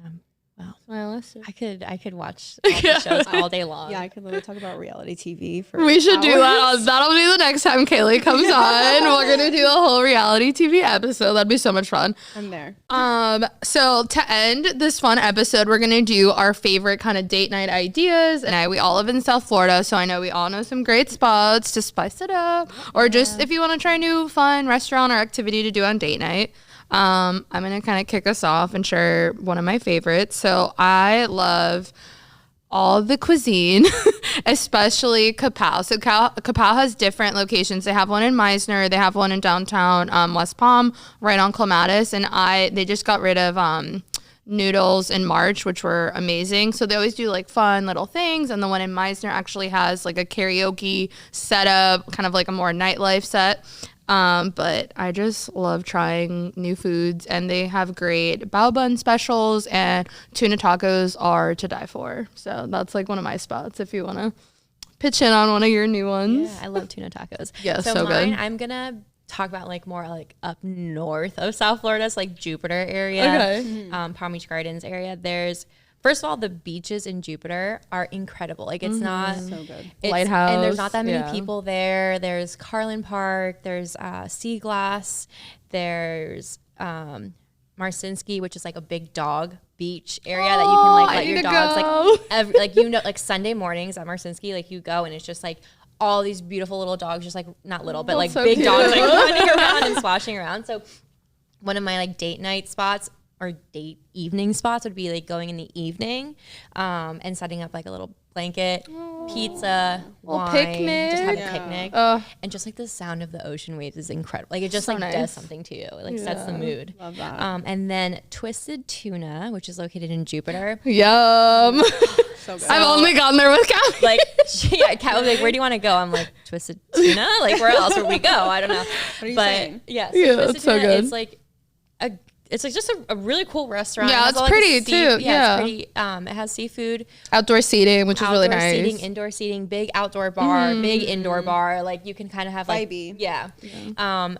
Wow. Well, listen. I could watch all the shows all day long. Yeah, I could literally talk about reality TV for. We should do hours. that. That'll be the next time Kaylee comes on. We're gonna do a whole reality TV episode. That'd be so much fun. I'm there. So to end this fun episode, we're gonna do our favorite kind of date night ideas. And we all live in South Florida, so I know we all know some great spots to spice it up, or just if you want to try a new fun restaurant or activity to do on date night. I'm gonna kind of kick us off and share one of my favorites. So I love all the cuisine, especially Kapow. So Kapow has different locations. They have one in Meisner, they have one in downtown West Palm, right on Clematis, and they just got rid of noodles in March, which were amazing. So they always do like fun little things, and the one in Meisner actually has like a karaoke setup, kind of like a more nightlife set. But I just love trying new foods, and they have great bao bun specials, and tuna tacos are to die for. So that's like one of my spots if you want to pitch in on one of your new ones. Yeah, I love tuna tacos. Yeah, so so mine, good. I'm gonna talk about like more like up north of South Florida, so like Jupiter area, Okay. Palm Beach Gardens area. First of all, the beaches in Jupiter are incredible. Like it's not So good. Lighthouse, and there's Lighthouse, not that many yeah. people there. There's Carlin Park. There's Sea Glass. There's Marcinski, which is like a big dog beach area that you can like I let need your to dogs go. like Sunday mornings at Marcinski, like you go and it's just like all these beautiful little dogs, just like not little, but like so big cute. dogs like running around and splashing around. So one of my like date night spots or date evening spots would be like going in the evening and setting up like a little blanket pizza, wine, picnic. just have Yeah. a picnic, and just like the sound of the ocean waves is incredible. Like it just So like nice. does something to you. It like sets the mood. Love that. And then Twisted Tuna, which is located in Jupiter. Yum. So good. I've only gone there with Kat. Like, yeah, Kat was like, "Where do you want to go?" I'm like, "Twisted Tuna." Like, where else would we go? I don't know. What are you but saying? yeah, Yeah, Twisted it's so Tuna, good. It's like just a really cool restaurant. Yeah, It has it's all, like, pretty, sea- too. Yeah. it's pretty. It has seafood, Outdoor seating, which is really outdoor nice. seating, indoor seating, big outdoor bar, big indoor bar. Like you can kind of have like Vibey. yeah.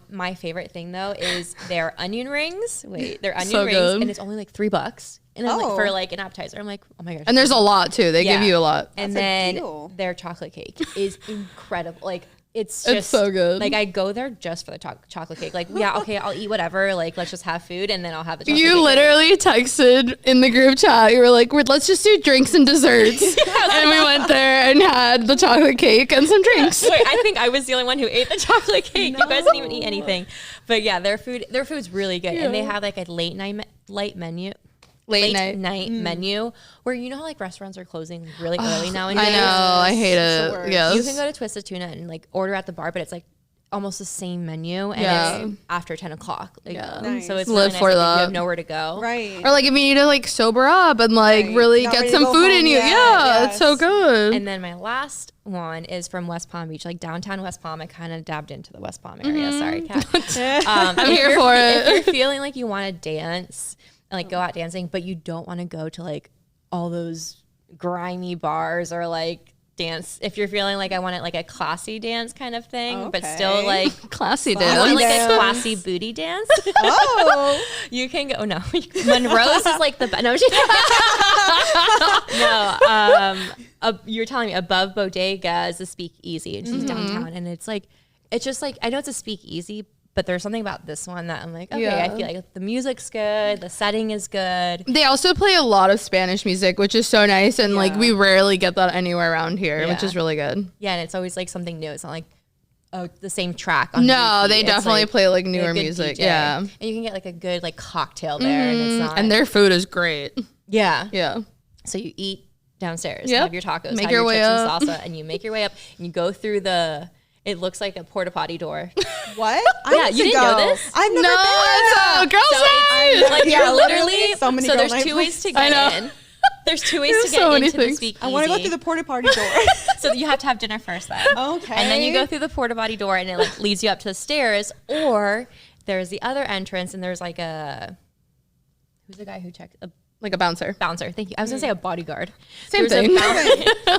My favorite thing though is their onion rings. Their onion So rings, good. and it's only like $3. And then like Oh. for like an appetizer, I'm like, oh my gosh. And there's a lot too. They give Yeah. you a lot. And That's a then deal. their chocolate cake is incredible. Like it's It's just so good. Like I go there just for the chocolate cake. Like yeah, okay, I'll eat whatever. Like let's just have food and then I'll have the chocolate You cake. literally texted in the group chat. You were like, let's just do drinks and desserts. And we went there and had the chocolate cake and some drinks. Wait, I think I was the only one who ate the chocolate cake. You guys didn't even eat anything. But yeah, their food's really good. And they have like a late night menu. Late night. Menu where you know how like restaurants are closing really early nowadays. I know. I hate the it. worst. Yes. You can go to Twisted Tuna and like order at the bar, but it's like almost the same menu and Yeah. it's after 10 o'clock. Like, Yeah. Nice. So it's Live really nice for if that. you have nowhere to go. Right. Or like if you need to like sober up and like Right. really Not get ready some to go food home in you. yet. Yeah, it's so Yes. good. And then my last one is from West Palm Beach, like downtown West Palm. I kind of dabbed into the West Palm area. Sorry, Kat. I'm if here you're- for If it. you're feeling like you want to dance, like go out dancing, but you don't want to go to like all those grimy bars or like dance. If you're feeling like I want it like a classy dance kind of thing, but still Okay. like Classy I want dance. like a dance. classy booty dance. Oh. You can go. Oh, no, Monroe's is like the no. I'm just- no. You were telling me above Bodega is a speakeasy, and she's downtown, and it's just like I know it's a speakeasy, but there's something about this one that I'm like, okay, Yeah. I feel like the music's good, the setting is good. They also play a lot of Spanish music, which is so nice. And like Yeah. we rarely get that anywhere around here, which Yeah. is really good. Yeah, and it's always like something new. It's not like the same track. On No, repeat. they It's, definitely like, play like a newer good music. DJ. Yeah. and you can get like a good like cocktail there, and it's not. And their food is great. yeah. Yeah. So you eat downstairs, Yep. have your tacos, Make have your your way chips up. and salsa, and you make your way up, and you go through it looks like a porta potty door. What? Yeah, need you to didn't know go. this? I've never No, been. it's a girls' So night. it's like Yeah, you're literally, so many so girl there's night two ways to I know. get in. There's two ways There's to get so many into the things. speakeasy. I want to go through the porta potty door. So you have to have dinner first then. Okay. And then you go through the porta potty door and it like leads you up to the stairs, or there's the other entrance and there's like who's the guy who checks? A Like a bouncer. bouncer. Thank you. I was gonna say a bodyguard. Same There's thing.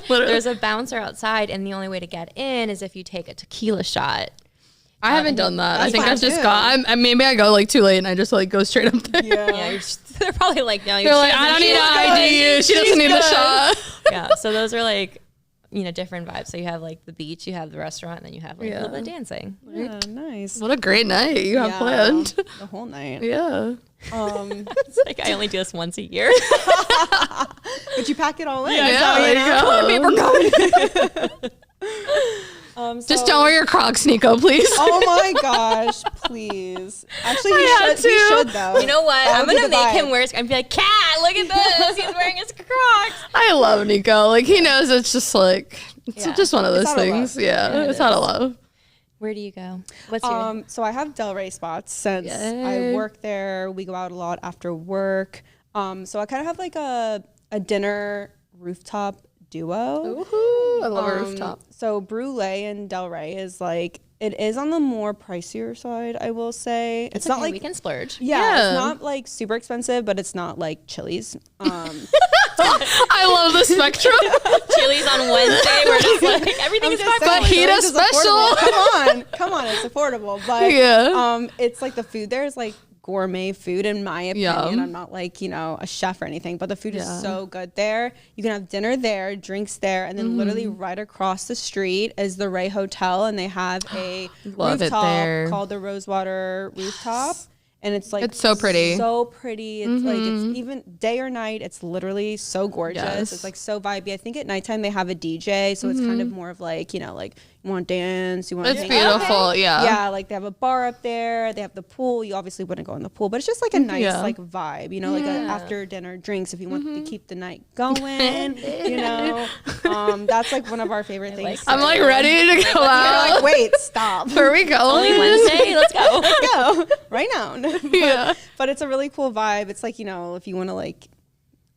There's a bouncer outside, and the only way to get in is if you take a tequila shot. I haven't done that. I That's think fine I've just too. got. Maybe I go like too late and I just like go straight up there. Yeah, they're probably like, no, They're like, I don't need an ID. She doesn't need the shot. Yeah, so those are like, different vibes. So you have like the beach, you have the restaurant, and then you have like a little bit of dancing. Yeah, nice. What a great night you have Yeah, planned. the whole night. Yeah. It's like I only do this once a year. But you pack it all in. Yeah, there you go. Just don't wear your Crocs, Nico, please. Oh my gosh, please. Actually, he had should. He to. should though. You know what? That I'm would be gonna the make vibe. him wear. I'm be like, Kat, look at this. He's wearing his Crocs. I love Nico. Like he knows it's just like it's Yeah. just one of those It's out of things. love. Yeah, Yeah, it's it out is. of love. Where do you go? What's your? So I have Delray spots since I Yay. work there. We go out a lot after work. So I kind of have like a dinner rooftop duo. Ooh, I love a rooftop. So Brûlée in Delray is like, it is on the more pricier side, I will say. It's not okay, like we can splurge. Yeah. it's not like super expensive, but it's not like Chili's. I love the spectrum. Chili's on Wednesday. We're just like everything is just $5. saying, Fajita Chili's is special. affordable. Come on, it's affordable. But Yeah. it's like the food there is like gourmet food in my opinion. Yum. I'm not like, a chef or anything, but the food Yeah. is so good there. You can have dinner there, drinks there, and then literally right across the street is the Ray Hotel, and they have a Love it rooftop there. called the Rosewater Rooftop. And it's like It's so pretty. So pretty. It's like it's even day or night, it's literally so gorgeous. Yes. It's like so vibey. I think at nighttime they have a DJ, so it's kind of more of like, like want to dance, you want to It's beautiful. Okay. Yeah, like they have a bar up there. They have the pool. You obviously wouldn't go in the pool, but it's just like a nice like vibe, you know, like a after dinner drinks if you want to keep the night going, you know. That's like one of our favorite things. I'm like ready to go out. You're like, wait, stop. Where are we going? Only Wednesday. Let's go. Let's go right now. Yeah. But it's a really cool vibe. It's like, you know, if you want to like,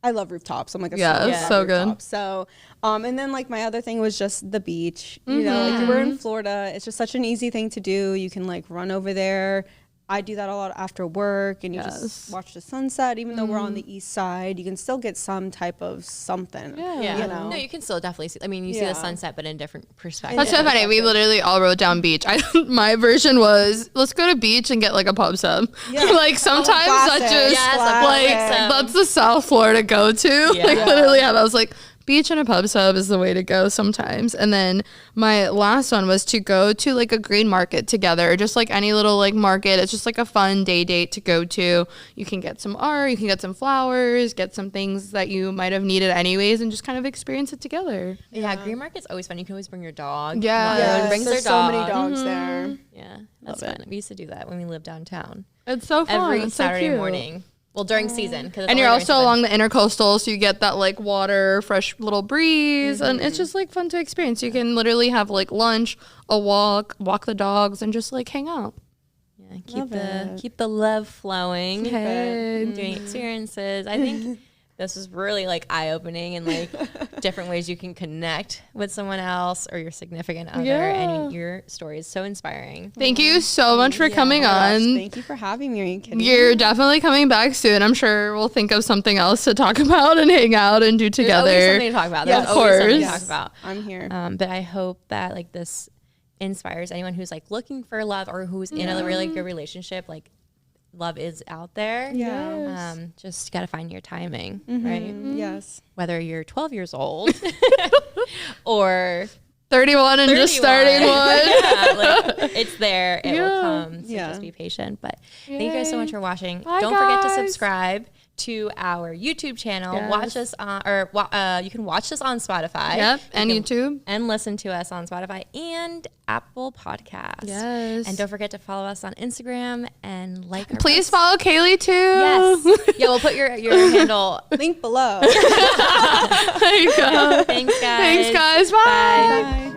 I love rooftops. I'm like, it's so good. So, and then like my other thing was just the beach. You know, like we're in Florida. It's just such an easy thing to do. You can like run over there. I do that a lot after work, and you just watch the sunset. Even though we're on the east side, you can still get some type of something. Yeah. You know? No, you can still definitely see. I mean, you see the sunset, but in a different perspective. That's so funny. We literally all wrote down beach. My version was, let's go to beach and get like a pub sub. Yeah. Like sometimes that just like that's the South Florida go to. Yeah. Like literally, I was like, beach and a pub sub is the way to go sometimes. And then my last one was to go to like a green market together, just like any little like market. It's just like a fun day date to go to. You can get some art, you can get some flowers, get some things that you might have needed anyways, and just kind of experience it together. Yeah, green market's always fun. You can always bring your dog. Yeah. Everyone brings their There's dog. so many dogs there. Yeah, that's fun. We used to do that when we lived downtown. It's so fun. Every It's so Saturday cute. morning. Well, during season. And you're also along the intercoastal, so you get that like water, fresh little breeze, and it's just like fun to experience. You can literally have like lunch, a walk the dogs, and just like hang out. Yeah, keep the love flowing. Doing experiences. I think this was really like eye-opening and like different ways you can connect with someone else or your significant other. And your story is so inspiring. Thank you so much for coming on. Thank you for having me. Are you kidding? You're definitely coming back soon. I'm sure we'll think of something else to talk about and hang out and do together. There's always something to talk about. Yeah, There's of always something to course. talk about. I'm here. But I hope that like this inspires anyone who's like looking for love or who's in a really good relationship. Like love is out there. Yeah. Just got to find your timing, right? Yes. Whether you're 12 years old or 31 and just starting one. It's there. It will come. So just be patient. But thank you guys so much for watching. Bye, Don't forget to guys. subscribe to our YouTube channel. Yes. Watch us on, you can watch us on Spotify. Yep, You and can- YouTube. And listen to us on Spotify and Apple Podcasts. Yes. And don't forget to follow us on Instagram and like our Please posts. follow Kailee too. Yes. Yeah, we'll put your handle. Link below. There you go. Thanks, guys. Thanks, guys. Bye. Bye.